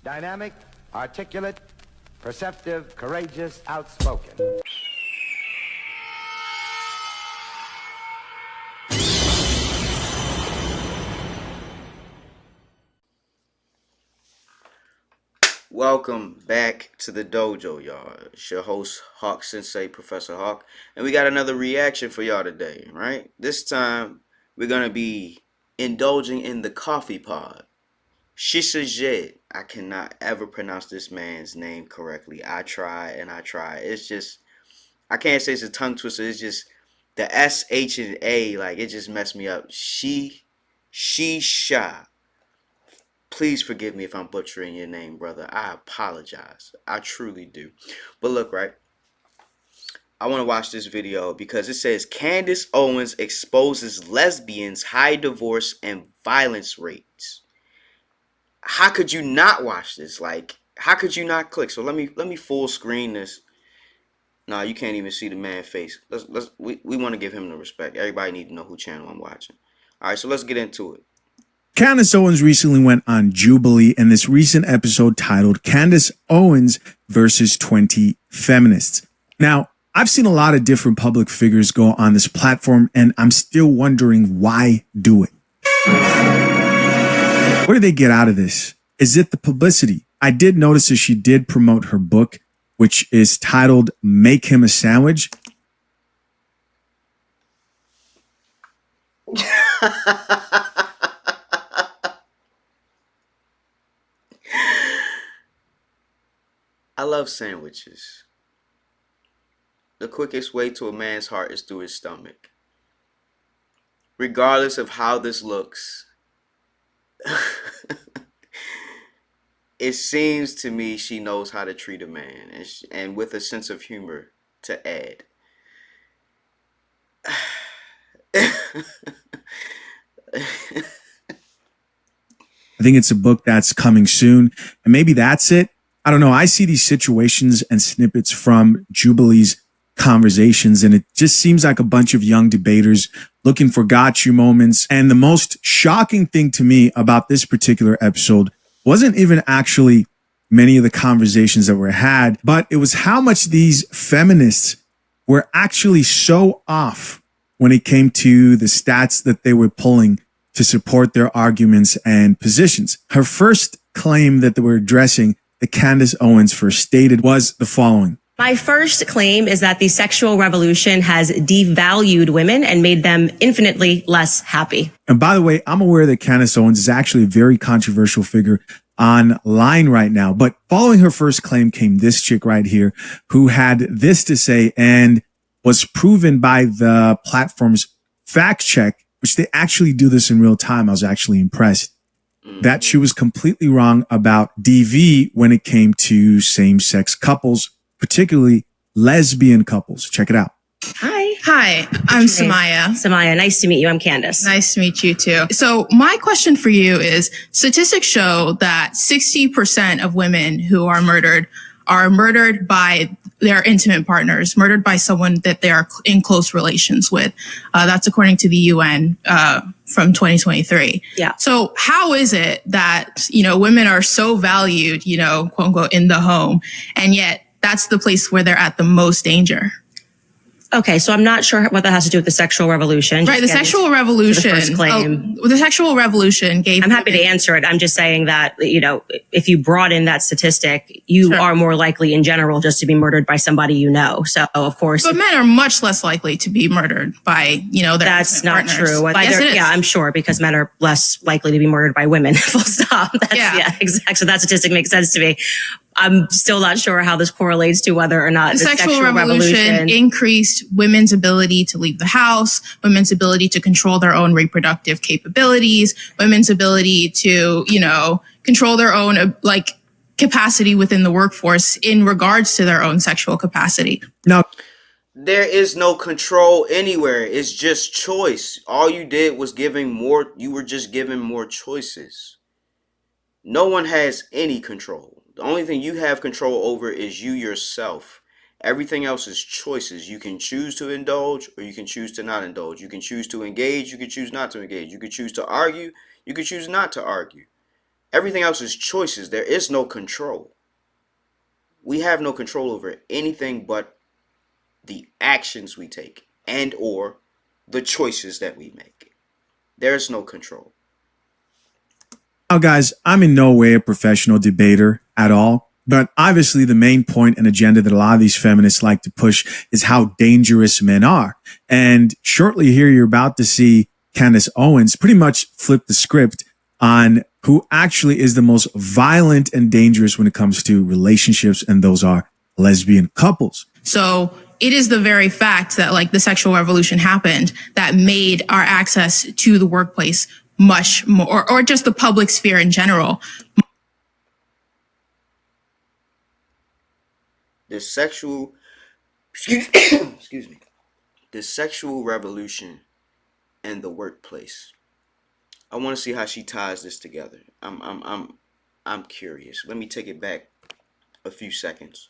Dynamic, articulate, perceptive, courageous, outspoken. Welcome back to the dojo, y'all. It's your host, Hawk Sensei, Professor Hawk. And we got another reaction for y'all today, right? This time, we're going to be indulging in the coffee pod. Shishajed. I cannot ever pronounce this man's name correctly. I try and I try. It's just, I can't say it's a tongue twister. It's just the S, H, and A, like, it just messed me up. Shisha. Please forgive me if I'm butchering your name, brother. I apologize. I truly do. But look, right? I want to watch this video because it says Candace Owens exposes lesbians' high divorce and violence rates. How could you not watch this? Like, how could you not click? So let me full screen this. No, you can't even see the man's face. We want to give him the respect. Everybody need to know who channel I'm watching. All right, so let's get into it. Candace Owens recently went on Jubilee in this recent episode titled Candace Owens versus 20 Feminists. Now, I've seen a lot of different public figures go on this platform, and I'm still wondering why do it. What do they get out of this? Is it the publicity? I did notice that she did promote her book, which is titled Make Him a Sandwich. I love sandwiches. The quickest way to a man's heart is through his stomach. Regardless of how this looks, it seems to me she knows how to treat a man, and with a sense of humor to add. I think it's a book that's coming soon, and maybe that's it. I don't know. I see these situations and snippets from Jubilee's conversations, and it just seems like a bunch of young debaters looking for got you moments. And the most shocking thing to me about this particular episode wasn't even actually many of the conversations that were had, but it was how much these feminists were actually so off when it came to the stats that they were pulling to support their arguments and positions. Her first claim that they were addressing that Candace Owens first stated was the following. My first claim is that the sexual revolution has devalued women and made them infinitely less happy. And by the way, I'm aware that Candace Owens is actually a very controversial figure online right now. But following her first claim came this chick right here who had this to say and was proven by the platform's fact check, which they actually do this in real time. I was actually impressed that she was completely wrong about DV when it came to same-sex couples, particularly lesbian couples. Check it out. Hi, I'm Samaya. Samaya, nice to meet you. I'm Candace. Nice to meet you too. So my question for you is, statistics show that 60% of women who are murdered by their intimate partners, murdered by someone that they are in close relations with. That's according to the UN from 2023. Yeah. So how is it that, women are so valued, quote unquote, in the home, and yet that's the place where they're at the most danger? Okay, so I'm not sure what that has to do with the sexual revolution. Right, the sexual revolution. The first claim. The sexual revolution gave. I'm happy to answer it. I'm just saying that, if you broaden that statistic, you are more likely in general just to be murdered by somebody you know. So, of course. But men are much less likely to be murdered by, their That's not partners. true. Yes, it is. Yeah, I'm sure, because men are less likely to be murdered by women. Full stop. Yeah, exactly. So that statistic makes sense to me. I'm still not sure how this correlates to whether or not the sexual revolution increased women's ability to leave the house, women's ability to control their own reproductive capabilities, women's ability to, control their own capacity within the workforce in regards to their own sexual capacity. Now, there is no control anywhere. It's just choice. All you did was you were just given more choices. No one has any control. The only thing you have control over is you yourself. Everything else is choices. You can choose to indulge or you can choose to not indulge. You can choose to engage. You can choose not to engage. You can choose to argue. You can choose not to argue. Everything else is choices. There is no control. We have no control over anything but the actions we take and or the choices that we make. There's no control. Now, guys, I'm in no way a professional debater at all, but obviously the main point and agenda that a lot of these feminists like to push is how dangerous men are. And shortly here, you're about to see Candace Owens pretty much flip the script on who actually is the most violent and dangerous when it comes to relationships, and those are lesbian couples. So it is the very fact that like the sexual revolution happened that made our access to the workplace much more, or just the public sphere in general. The sexual, excuse me, the sexual revolution and the workplace. I want to see how she ties this together. I'm curious. Let me take it back a few seconds.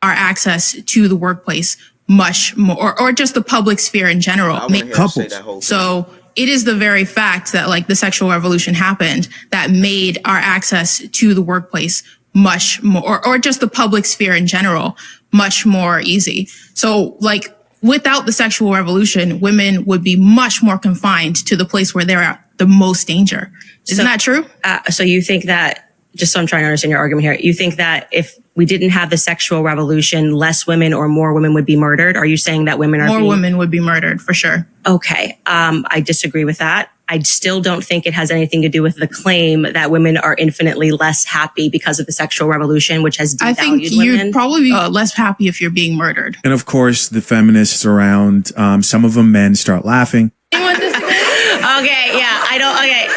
Our access to the workplace much more, or just the public sphere in general. I want to hear her say that whole thing. So it is the very fact that like the sexual revolution happened that made our access to the workplace much more, or just the public sphere in general, much more easy. So like without the sexual revolution, women would be much more confined to the place where they're at the most danger. Isn't that true? So you think that, just so I'm trying to understand your argument here, you think that if we didn't have the sexual revolution, less women or more women would be murdered? Are you saying that women are More women would be murdered for sure. Okay. I disagree with that. I still don't think it has anything to do with the claim that women are infinitely less happy because of the sexual revolution, which has devalued I think women. you'd probably be less happy if you're being murdered. And of course, the feminists around, some of them men, start laughing. Okay, yeah, I don't, okay.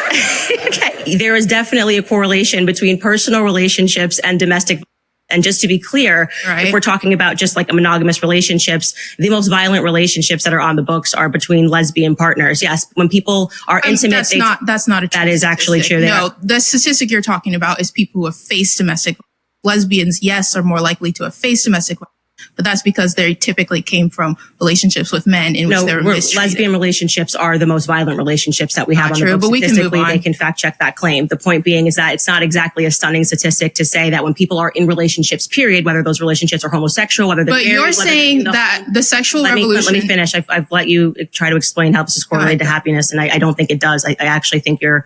Okay. There is definitely a correlation between personal relationships and domestic. And just to be clear, Right. if we're talking about just like monogamous relationships, the most violent relationships that are on the books are between lesbian partners. Yes, when people are intimate, That's not a true that is actually statistic. true. No, the statistic you're talking about is people who have faced domestic. Lesbians, yes, are more likely to have faced domestic, but that's because they typically came from relationships with men in which they were mistreated. Lesbian relationships are the most violent relationships that we have Not on true, the books. but we can move Statistically, on. they can fact check that claim. The point being is that it's not exactly a stunning statistic to say that when people are in relationships, period, whether those relationships are homosexual, whether they're But married, you're whether saying they're, that the sexual let revolution. me finish. I've let you try to explain how this is correlated to happiness, and I don't think it does. I actually think you're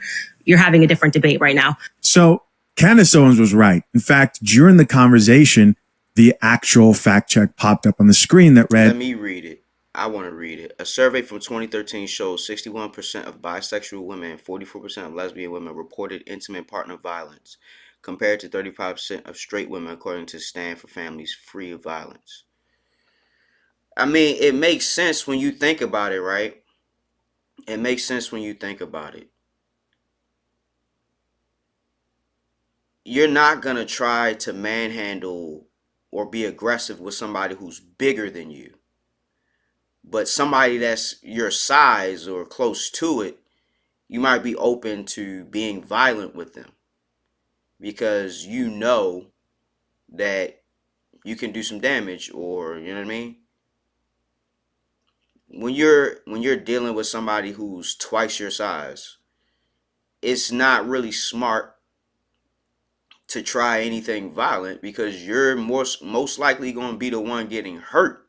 having a different debate right now. So Candace Owens was right. In fact, during the conversation, the actual fact check popped up on the screen that read, Let me read it. I want to read it. A survey from 2013 shows 61% of bisexual women and 44% of lesbian women reported intimate partner violence, compared to 35% of straight women, according to Stand for Families Free of Violence. I mean, it makes sense when you think about it, right? It makes sense when you think about it. You're not going to try to manhandle or be aggressive with somebody who's bigger than you. But somebody that's your size or close to it, you might be open to being violent with them because you know that you can do some damage, or you know what I mean? When you're dealing with somebody who's twice your size, it's not really smart to try anything violent because you're most likely going to be the one getting hurt.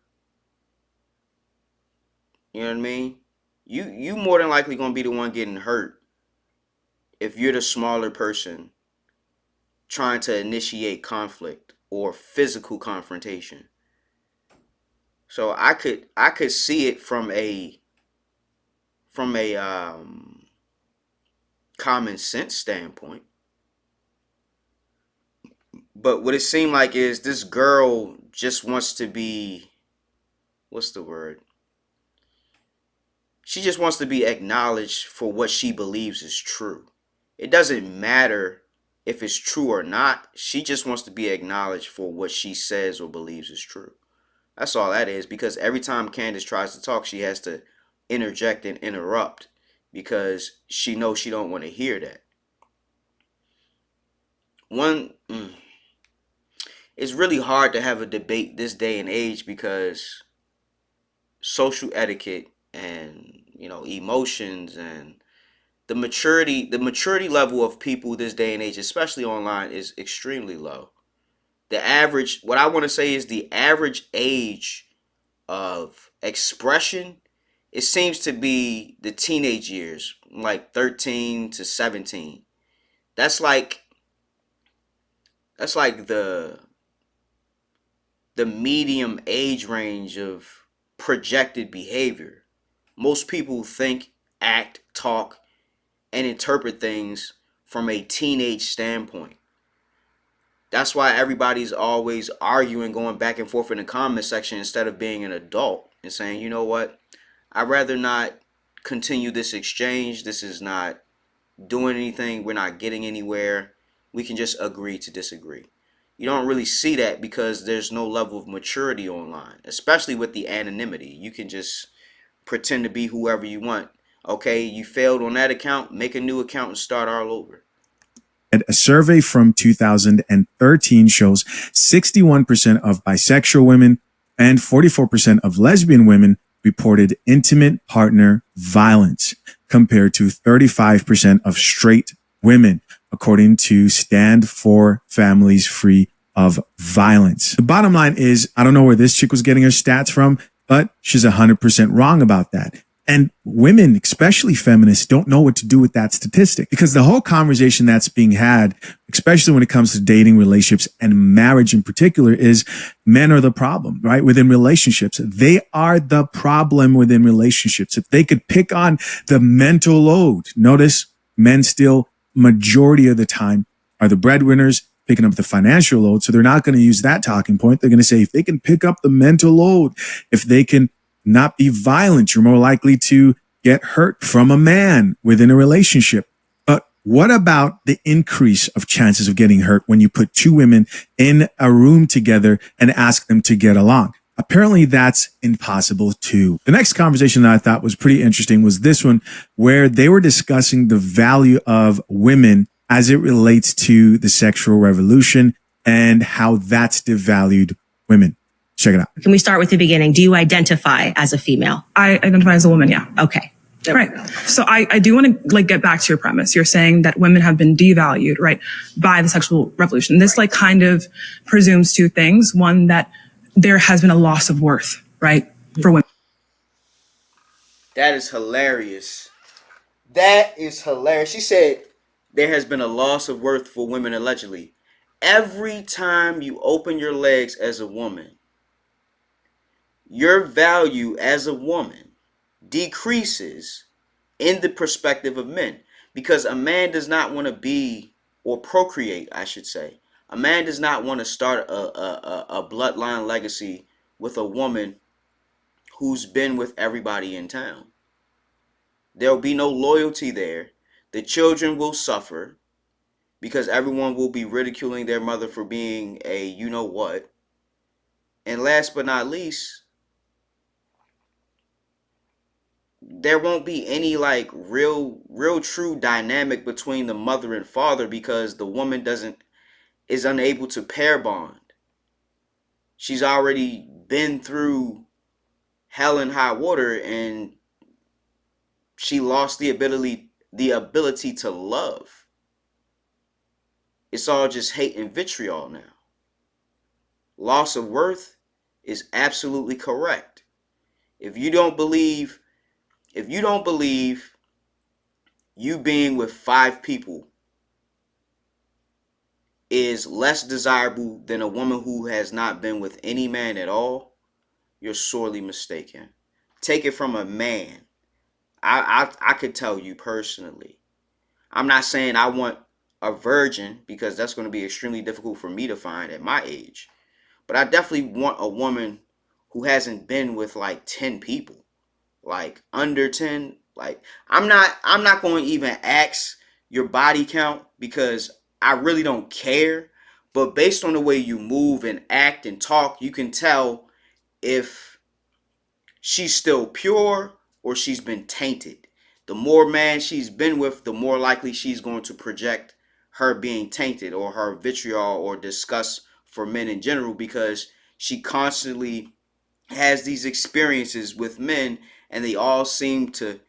You know what I mean? You more than likely going to be the one getting hurt if you're the smaller person trying to initiate conflict or physical confrontation. So I could see it from a common sense standpoint. But what it seemed like is this girl just wants to be, what's the word? She just wants to be acknowledged for what she believes is true. It doesn't matter if it's true or not. She just wants to be acknowledged for what she says or believes is true. That's all that is, because every time Candace tries to talk, she has to interject and interrupt because she knows she don't want to hear that. It's really hard to have a debate this day and age because social etiquette and emotions and the maturity level of people this day and age, especially online, is extremely low. The average, what I want to say is the average age of expression, it seems to be the teenage years, like 13 to 17. That's like the medium age range of projected behavior. Most people think, act, talk, and interpret things from a teenage standpoint. That's why everybody's always arguing, going back and forth in the comment section instead of being an adult and saying, you know what, I'd rather not continue this exchange. This is not doing anything. We're not getting anywhere. We can just agree to disagree. You don't really see that because there's no level of maturity online, especially with the anonymity. You can just pretend to be whoever you want. Okay, you failed on that account, make a new account and start all over. A survey from 2013 shows 61% of bisexual women and 44% of lesbian women reported intimate partner violence, compared to 35% of straight women, according to Stand for Families Free of Violence. The bottom line is, I don't know where this chick was getting her stats from, but she's 100% wrong about that. And women, especially feminists, don't know what to do with that statistic, because the whole conversation that's being had, especially when it comes to dating, relationships, and marriage in particular, is men are the problem, right? Within relationships. They are the problem within relationships. If they could pick on the mental load, notice men still majority of the time are the breadwinners picking up the financial load. So they're not going to use that talking point. They're going to say, if they can pick up the mental load, if they can not be violent, you're more likely to get hurt from a man within a relationship. But what about the increase of chances of getting hurt when you put two women in a room together and ask them to get along? Apparently that's impossible too. The next conversation that I thought was pretty interesting was this one, where they were discussing the value of women as it relates to the sexual revolution and how that's devalued women. Check it out. Can we start with the beginning? Do you identify as a female? I identify as a woman, yeah. Okay. Right. So I do want to get back to your premise. You're saying that women have been devalued, right, by the sexual revolution. This kind of presumes two things. One, that there has been a loss of worth, right, for women. That is hilarious. That is hilarious. She said there has been a loss of worth for women allegedly. Every time you open your legs as a woman, your value as a woman decreases in the perspective of men, because a man does not want to be, or procreate, I should say. A man does not want to start a bloodline legacy with a woman who's been with everybody in town. There will be no loyalty there. The children will suffer because everyone will be ridiculing their mother for being a you-know-what. And last but not least, there won't be any real true dynamic between the mother and father, because the woman is unable to pair bond. She's already been through hell and high water, and she lost the ability to love. It's all just hate and vitriol now. Loss of worth is absolutely correct. If you don't believe you being with 5 people is less desirable than a woman who has not been with any man at all, you're sorely mistaken. Take it from a man. I could tell you personally. I'm not saying I want a virgin, because that's going to be extremely difficult for me to find at my age. But I definitely want a woman who hasn't been with 10 people. Under 10. I'm not going to even ask your body count, because I really don't care. But based on the way you move and act and talk, you can tell if she's still pure or she's been tainted. The more man she's been with, the more likely she's going to project her being tainted, or her vitriol or disgust for men in general, because she constantly has these experiences with men, and they all seem to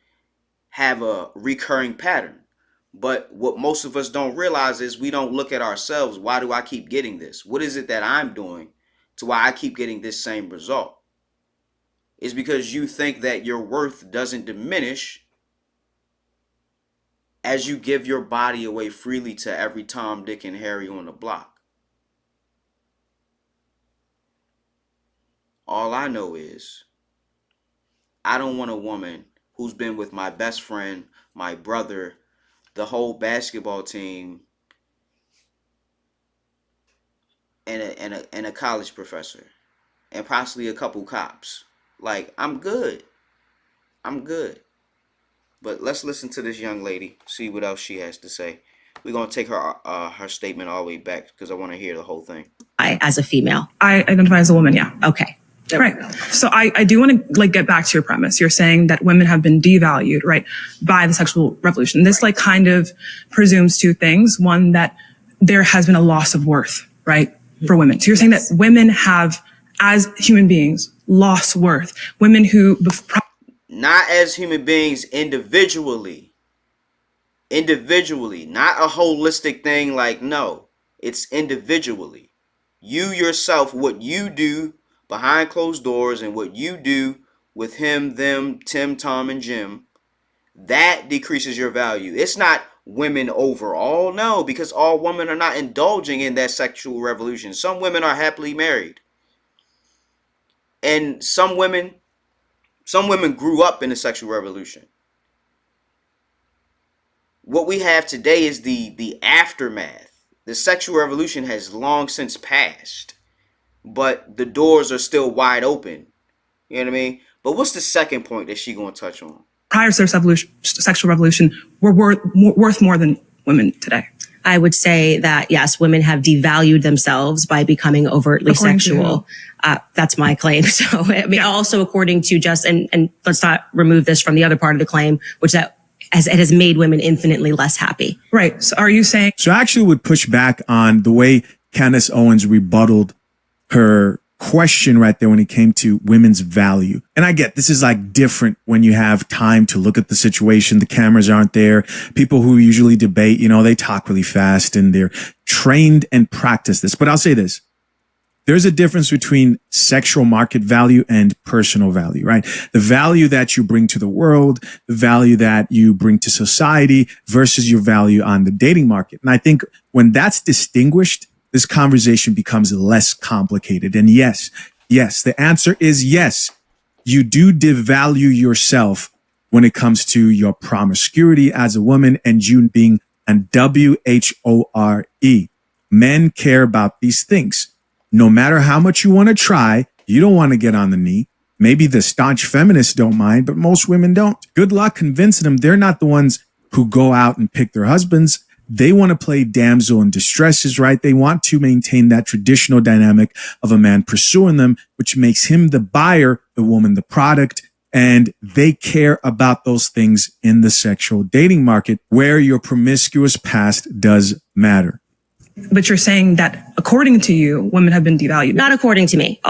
have a recurring pattern. But what most of us don't realize is we don't look at ourselves. Why do I keep getting this? What is it that I'm doing to why I keep getting this same result? It's because you think that your worth doesn't diminish as you give your body away freely to every Tom, Dick, and Harry on the block. All I know is I don't want a woman who's been with my best friend, my brother, the whole basketball team, and a college professor, and possibly a couple cops. Like, I'm good. I'm good. But let's listen to this young lady, see what else she has to say. We're going to take her statement all the way back because I want to hear the whole thing. As a female. I identify as a woman, yeah. Okay. Right. So I do want to like get back to your premise. You're saying that women have been devalued, right, by the sexual revolution. This like kind of presumes two things. One, that there has been a loss of worth, right, for women. So you're saying that women have, as human beings, lost worth. Women who... Not as human beings individually. Individually. Not a holistic thing like, no. It's individually. You yourself, what you do behind closed doors and what you do with him, them, Tim, Tom, and Jim, that decreases your value. It's not women overall, no, because all women are not indulging in that sexual revolution. Some women are happily married. And some women grew up in the sexual revolution. What we have today is the aftermath. The sexual revolution has long since passed, but the doors are still wide open. You know what I mean? But what's the second point that she gonna touch on? Prior to the sexual revolution, were worth more than women today. I would say that, yes, women have devalued themselves by becoming overtly sexual. That's my claim. So, I mean, also according to just, and let's not remove this from the other part of the claim, which that it has made women infinitely less happy. Right. So are you saying? So I actually would push back on the way Candace Owens rebutted her question right there when it came to women's value. And I get this is like different when you have time to look at the situation. The cameras aren't there. People who usually debate, you know, they talk really fast and they're trained and practice this. But I'll say this. There's a difference between sexual market value and personal value, right? The value that you bring to the world, the value that you bring to society versus your value on the dating market. And I think when that's distinguished, this conversation becomes less complicated. And yes, the answer is yes. You do devalue yourself when it comes to your promiscuity as a woman and you being an WHORE. Men care about these things. No matter how much you want to try, you don't want to get on the knee. Maybe the staunch feminists don't mind, but most women don't. Good luck convincing them they're not the ones who go out and pick their husbands. They want to play damsel in distresses, right? They want to maintain that traditional dynamic of a man pursuing them, which makes him the buyer, the woman the product. And they care about those things in the sexual dating market where your promiscuous past does matter. But you're saying that according to you, women have been devalued. Not according to me.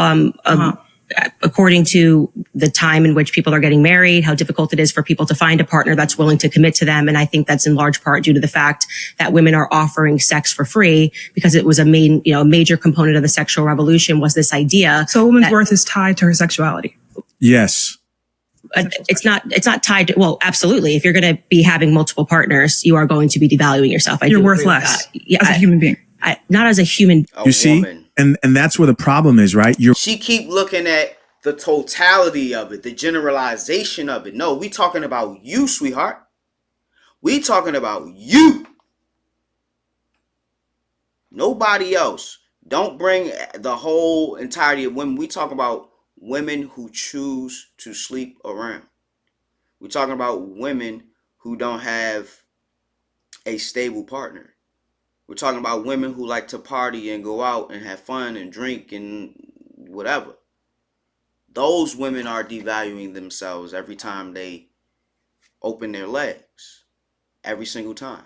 According to the time in which people are getting married, how difficult it is for people to find a partner that's willing to commit to them. And I think that's in large part due to the fact that women are offering sex for free because it was a major component of the sexual revolution was this idea. So a woman's worth is tied to her sexuality. Yes. It's not tied to, well, absolutely. If you're going to be having multiple partners, you are going to be devaluing yourself. You're worth less as a human being. Not as a human. You see? And that's where the problem is, right? She keep looking at the totality of it, the generalization of it. No, we talking about you, sweetheart. We talking about you. Nobody else. Don't bring the whole entirety of women. We talk about women who choose to sleep around. We're talking about women who don't have a stable partner. We're talking about women who like to party and go out and have fun and drink and whatever. Those women are devaluing themselves every time they open their legs. Every single time.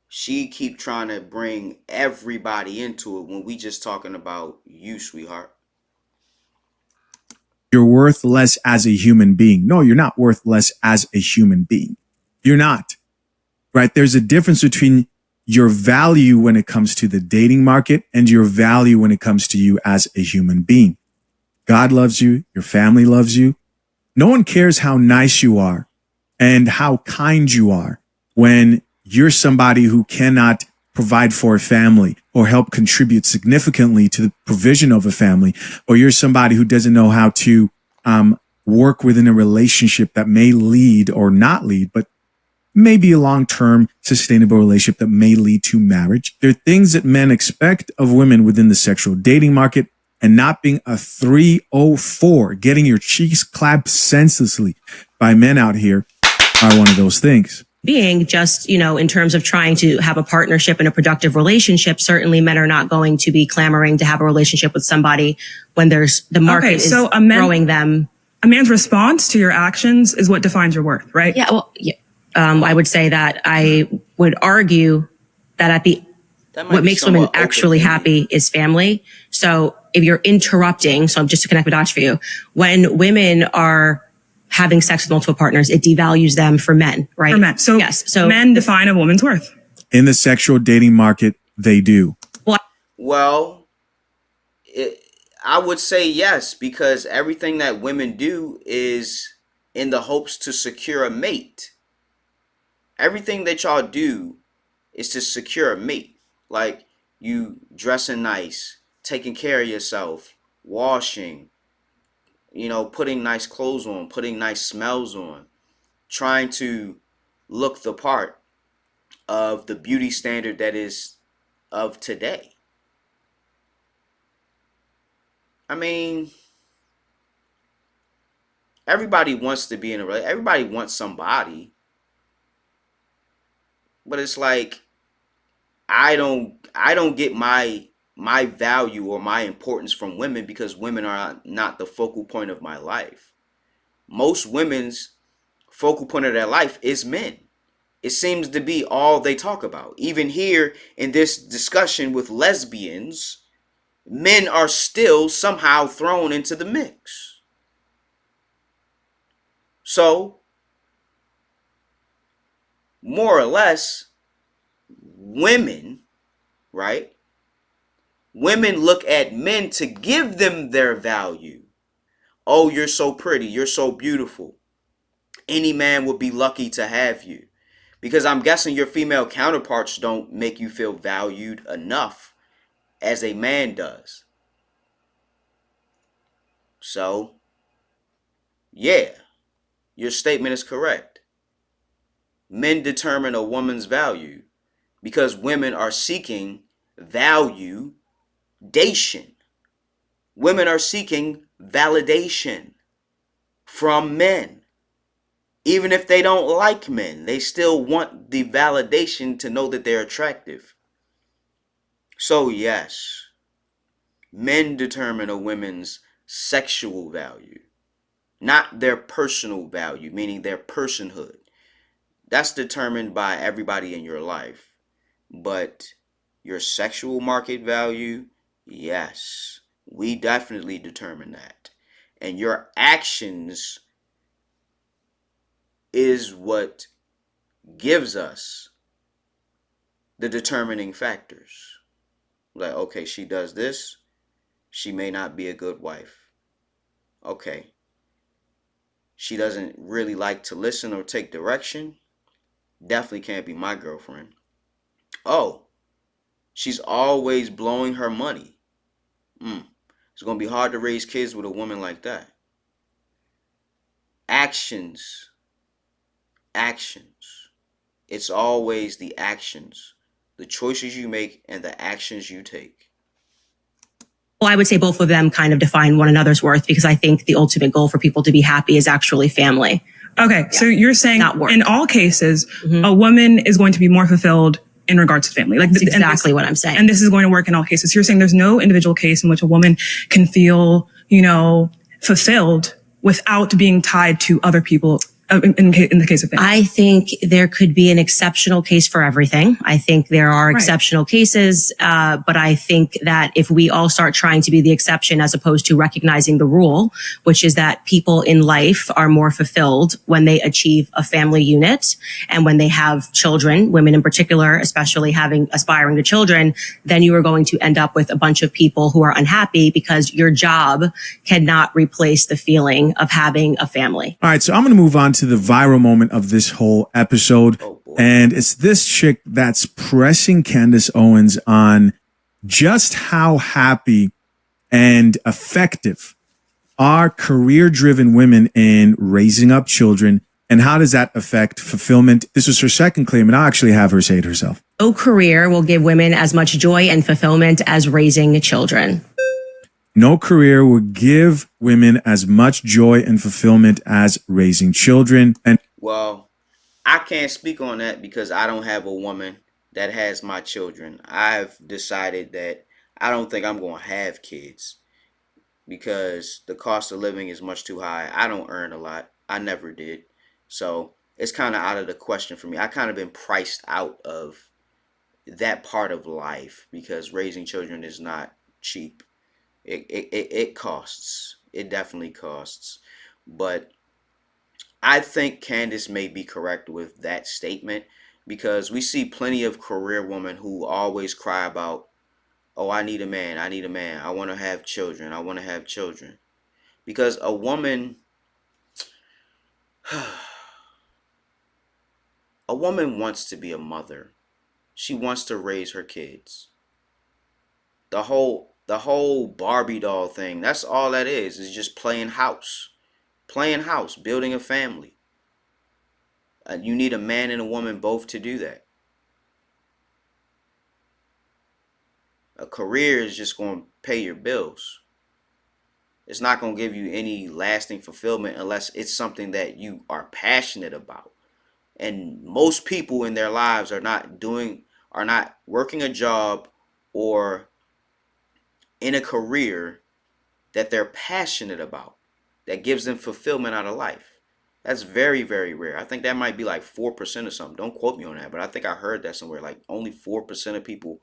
She keep trying to bring everybody into it when we just talking about you, sweetheart. you're worth less as a human being. No, you're not worth less as a human being. You're not, right? There's a difference between your value when it comes to the dating market and your value when it comes to you as a human being. God loves you. Your family loves you. No one cares how nice you are and how kind you are when you're somebody who cannot provide for a family or help contribute significantly to the provision of a family, or you're somebody who doesn't know how to work within a relationship that may lead or not lead, but maybe a long-term sustainable relationship that may lead to marriage. There are things that men expect of women within the sexual dating market, and not being a 304, getting your cheeks clapped senselessly by men out here are one of those things. Being just, in terms of trying to have a partnership and a productive relationship, certainly men are not going to be clamoring to have a relationship with somebody when there's the market is throwing them. A man's response to your actions is what defines your worth, right? Yeah. Well, yeah. I would say that I would argue that what makes women actually happy is family. So if you're interrupting, so just to connect the dots for you, when women are having sex with multiple partners, it devalues them for men, right? For men. So, yes. So men define a woman's worth. In the sexual dating market, they do. Well, I would say yes, because everything that women do is in the hopes to secure a mate. Everything that y'all do is to secure a mate. Like you dressing nice, taking care of yourself, washing, putting nice clothes on, putting nice smells on, trying to look the part of the beauty standard that is of today. I mean, everybody wants to be in a relationship. Everybody wants somebody. But it's like, I don't get my value or my importance from women because women are not the focal point of my life. Most women's focal point of their life is men. It seems to be all they talk about. Even here in this discussion with lesbians, men are still somehow thrown into the mix. So, more or less, women, right? Women look at men to give them their value. Oh, you're so pretty. You're so beautiful. Any man would be lucky to have you. Because I'm guessing your female counterparts don't make you feel valued enough as a man does. So, yeah, your statement is correct. Men determine a woman's value because women are seeking validation. Women are seeking validation from men. Even if they don't like men, they still want the validation to know that they're attractive. So yes, men determine a woman's sexual value, not their personal value, meaning their personhood. That's determined by everybody in your life. But your sexual market value, yes, we definitely determine that. And your actions is what gives us the determining factors. Like, okay, she does this, she may not be a good wife. Okay. She doesn't really like to listen or take direction. Definitely can't be my girlfriend. Oh, she's always blowing her money. It's going to be hard to raise kids with a woman like that. Actions. It's always the actions, the choices you make and the actions you take. Well, I would say both of them kind of define one another's worth because I think the ultimate goal for people to be happy is actually family. Okay, yeah. So you're saying in all cases, a woman is going to be more fulfilled in regards to family. That's exactly what I'm saying. And this is going to work in all cases. You're saying there's no individual case in which a woman can feel, fulfilled without being tied to other people in the case of things? I think there could be an exceptional case for everything. I think there are exceptional cases, but I think that if we all start trying to be the exception as opposed to recognizing the rule, which is that people in life are more fulfilled when they achieve a family unit and when they have children, women in particular, especially aspiring to children, then you are going to end up with a bunch of people who are unhappy because your job cannot replace the feeling of having a family. All right, so I'm going to move on to the viral moment of this whole episode. And it's this chick that's pressing Candace Owens on just how happy and effective are career-driven women in raising up children, and how does that affect fulfillment? This was her second claim, and I'll actually have her say it herself. No career will give women as much joy and fulfillment as raising children. No career will give women as much joy and fulfillment as raising children. And well, I can't speak on that because I don't have a woman that has my children. I've decided that I don't think I'm going to have kids because the cost of living is much too high. I don't earn a lot. I never did. So it's kind of out of the question for me. I kind of been priced out of that part of life because raising children is not cheap. It costs. It definitely costs. But I think Candace may be correct with that statement because we see plenty of career women who always cry about, oh, I need a man. I need a man. I want to have children. I want to have children. Because a woman, a woman wants to be a mother. She wants to raise her kids. The whole Barbie doll thing, that's all that is just playing house, building a family. You need a man and a woman both to do that. A career is just going to pay your bills. It's not going to give you any lasting fulfillment unless it's something that you are passionate about. And most people in their lives are not working a job or in a career that they're passionate about, that gives them fulfillment out of life. That's very, very rare. I think that might be like 4% or something. Don't quote me on that, but I think I heard that somewhere. Like only 4% of people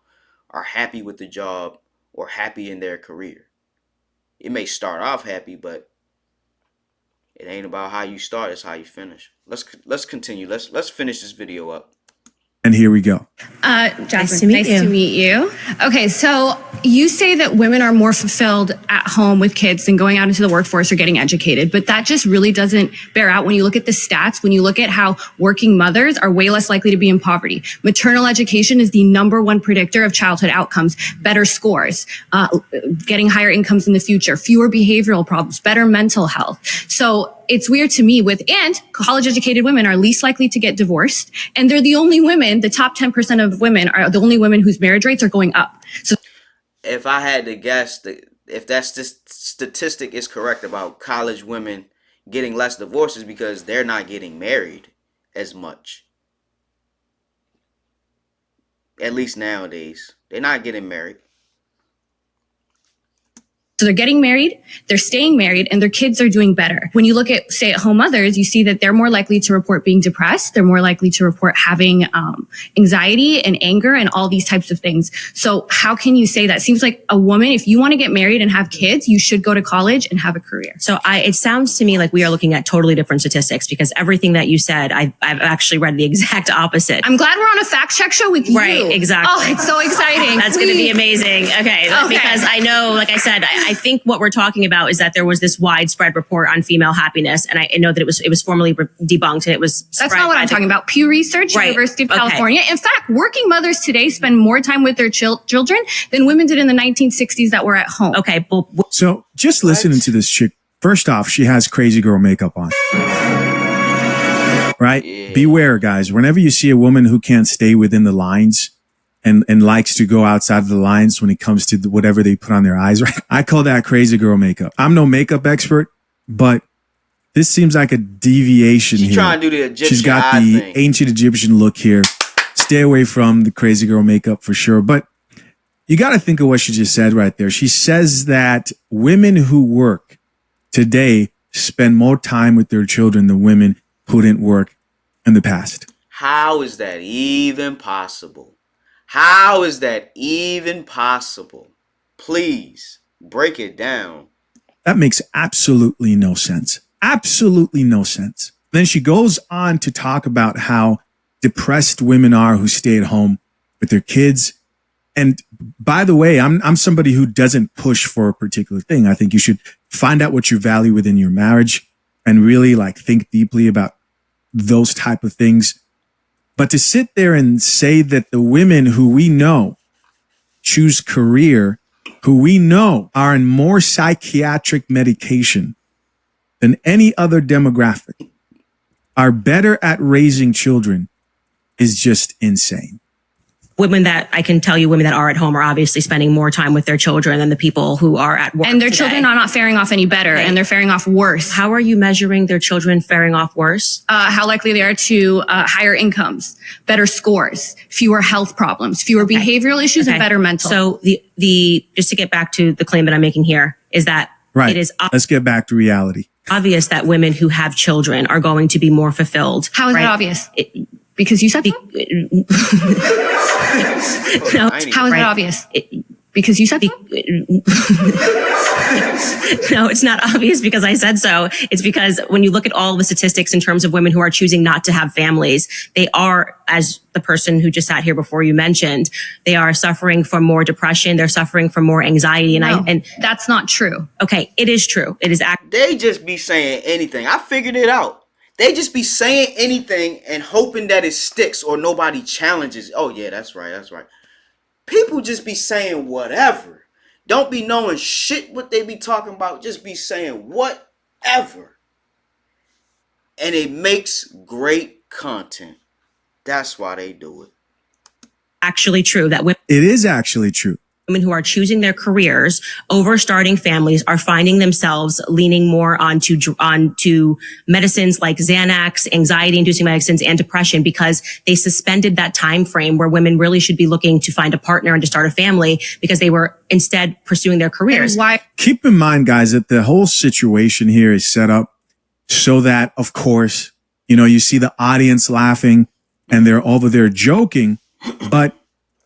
are happy with the job or happy in their career. It may start off happy, but it ain't about how you start, it's how you finish. Let's continue. Let's finish this video up. And here we go. Jasmine, nice to meet you. Okay, so you say that women are more fulfilled at home with kids than going out into the workforce or getting educated, but that just really doesn't bear out when you look at the stats, when you look at how working mothers are way less likely to be in poverty. Maternal education is the #1 predictor of childhood outcomes, better scores, getting higher incomes in the future, fewer behavioral problems, better mental health. So it's weird to me and college educated women are least likely to get divorced. And they're the only women, the top 10% of women are the only women whose marriage rates are going up. So if I had to guess, if that statistic is correct about college women getting less divorces because they're not getting married as much. At least nowadays, they're not getting married. So they're getting married, they're staying married, and their kids are doing better. When you look at stay-at-home mothers, you see that they're more likely to report being depressed. They're more likely to report having anxiety and anger and all these types of things. So how can you say that? Seems like a woman, if you want to get married and have kids, you should go to college and have a career. So it sounds to me like we are looking at totally different statistics because everything that you said, I've actually read the exact opposite. I'm glad we're on a fact check show with you. Right, exactly. Oh, it's so exciting. That's going to be amazing. Okay. Because I know, like I said, I think what we're talking about is that there was this widespread report on female happiness, and I know that it was formally debunked, and it was. That's not what I'm talking about. Pew Research, right. University of California. In fact, working mothers today spend more time with their children than women did in the 1960s that were at home. Okay. So just listening to this chick, first off, she has crazy girl makeup on. Right? Yeah. Beware, guys. Whenever you see a woman who can't stay within the lines and likes to go outside of the lines when it comes to whatever they put on their eyes, right? I call that crazy girl makeup. I'm no makeup expert, but this seems like a deviation here. She's trying to do the Egyptian She's got the ancient Egyptian look here. Stay away from the crazy girl makeup for sure. But you got to think of what she just said right there. She says that women who work today spend more time with their children than women who didn't work in the past. How is that even possible? How is that even possible? Please break it down. That makes absolutely no sense. Absolutely no sense. Then she goes on to talk about how depressed women are who stay at home with their kids. And by the way, I'm somebody who doesn't push for a particular thing. I think you should find out what you value within your marriage and really like think deeply about those type of things. But to sit there and say that the women who we know choose career, who we know are in more psychiatric medication than any other demographic, are better at raising children is just insane. Women that I can tell you, women that are at home are obviously spending more time with their children than the people who are at work. And their today. children are not faring off any better, and they're faring off worse. How are you measuring their children faring off worse? How likely they are to higher incomes, better scores, fewer health problems, fewer behavioral issues, and better mental. So the just to get back to the claim that I'm making here is that Right. it is Let's get back to reality. obvious that women who have children are going to be more fulfilled. How is right? that obvious? Because you said so? No, How is that obvious? Because you said so? No, it's not obvious because I said so. It's because when you look at all the statistics in terms of women who are choosing not to have families, they are, as the person who just sat here before you mentioned, they are suffering from more depression. They're suffering from more anxiety. And That's not true. Okay, it is true. It is They just be saying anything. I figured it out. They just be saying anything and hoping that it sticks or nobody challenges. Oh, yeah, that's right. That's right. People just be saying whatever. Don't be knowing shit what they be talking about. Just be saying whatever. And it makes great content. That's why they do it. actually true that women It is actually true. who are choosing their careers over starting families are finding themselves leaning more onto medicines like Xanax, anxiety-inducing medicines, and depression because they suspended that time frame where women really should be looking to find a partner and to start a family because they were instead pursuing their careers. And why? Keep in mind, guys, that the whole situation here is set up so that, of course, you see the audience laughing and they're over there joking, but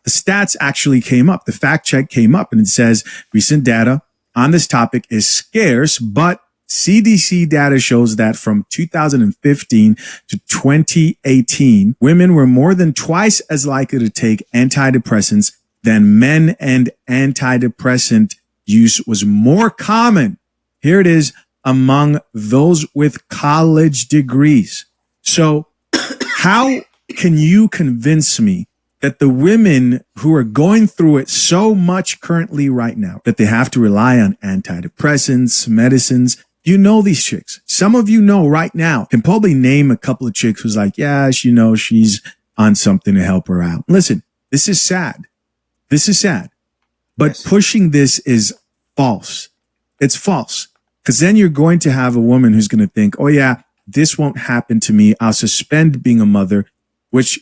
the stats actually came up. The fact check came up and it says recent data on this topic is scarce, but CDC data shows that from 2015 to 2018, women were more than twice as likely to take antidepressants than men, and antidepressant use was more common. Here it is among those with college degrees. So how can you convince me that the women who are going through it so much currently right now, that they have to rely on antidepressants, medicines? These chicks. Some of you know right now, can probably name a couple of chicks who's like, yeah, she's on something to help her out. Listen, this is sad. This is sad. But pushing this is false. It's false. Because then you're going to have a woman who's going to think, oh yeah, this won't happen to me. I'll suspend being a mother, which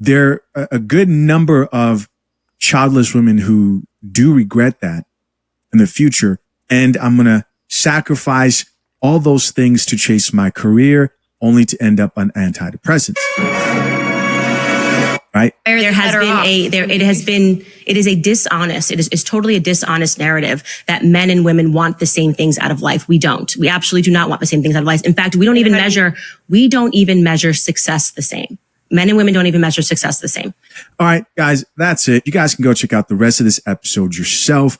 there are a good number of childless women who do regret that in the future. And I'm going to sacrifice all those things to chase my career only to end up on antidepressants. Right? It is a dishonest, it is totally a dishonest narrative that men and women want the same things out of life. We don't. We absolutely do not want the same things out of life. In fact, we don't even measure success the same. Men and women don't even measure success the same. All right, guys, that's it. You guys can go check out the rest of this episode yourself.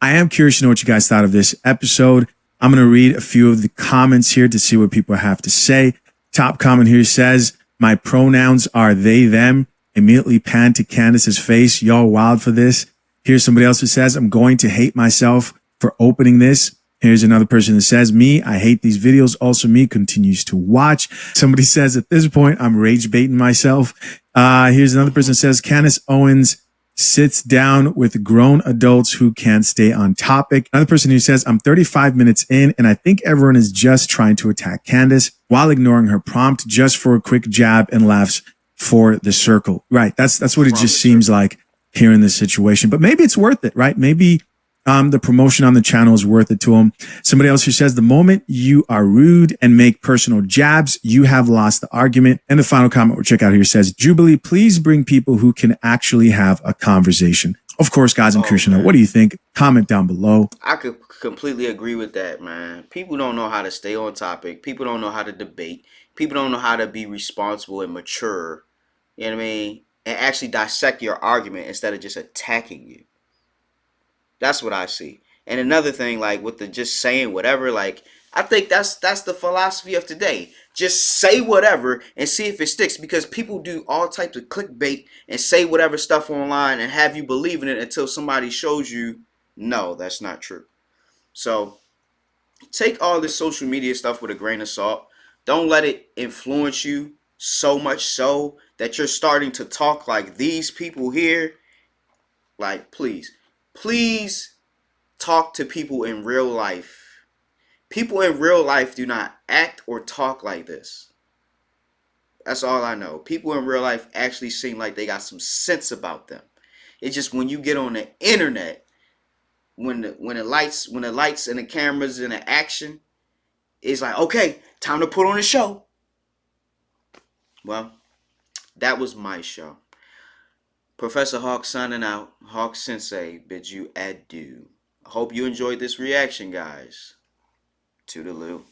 I am curious to know what you guys thought of this episode. I'm going to read a few of the comments here to see what people have to say. Top comment here says, my pronouns are they, them. Immediately pan to Candace's face. Y'all wild for this. Here's somebody else who says, I'm going to hate myself for opening this. Here's another person that says, me, I hate these videos. Also me, continues to watch. Somebody says, at this point, I'm rage baiting myself. Here's another person that says, Candace Owens sits down with grown adults who can't stay on topic. Another person who says, I'm 35 minutes in and I think everyone is just trying to attack Candace while ignoring her prompt just for a quick jab and laughs for the circle. Right. That's what it just seems like here in this situation. But maybe it's worth it, right? Maybe The promotion on the channel is worth it to him. Somebody else who says, the moment you are rude and make personal jabs, you have lost the argument. And the final comment we'll check out here says, Jubilee, please bring people who can actually have a conversation. Of course, guys, I'm Krishna. What do you think? Comment down below. I could completely agree with that, man. People don't know how to stay on topic. People don't know how to debate. People don't know how to be responsible and mature. You know what I mean? And actually dissect your argument instead of just attacking you. That's what I see. And another thing, like with the just saying whatever, like I think that's the philosophy of today. Just say whatever and see if it sticks, because people do all types of clickbait and say whatever stuff online and have you believe in it until somebody shows you, no, that's not true. So take all this social media stuff with a grain of salt. Don't let it influence you so much so that you're starting to talk like these people here. Like, please talk to people in real life. People in real life do not act or talk like this. That's all I know. People in real life actually seem like they got some sense about them. It's just when you get on the internet, when the lights and the cameras and the action, it's like, okay, time to put on a show. Well, that was my show. Professor Hawk signing out. Hawk Sensei bids you adieu. I hope you enjoyed this reaction, guys. Toodaloo.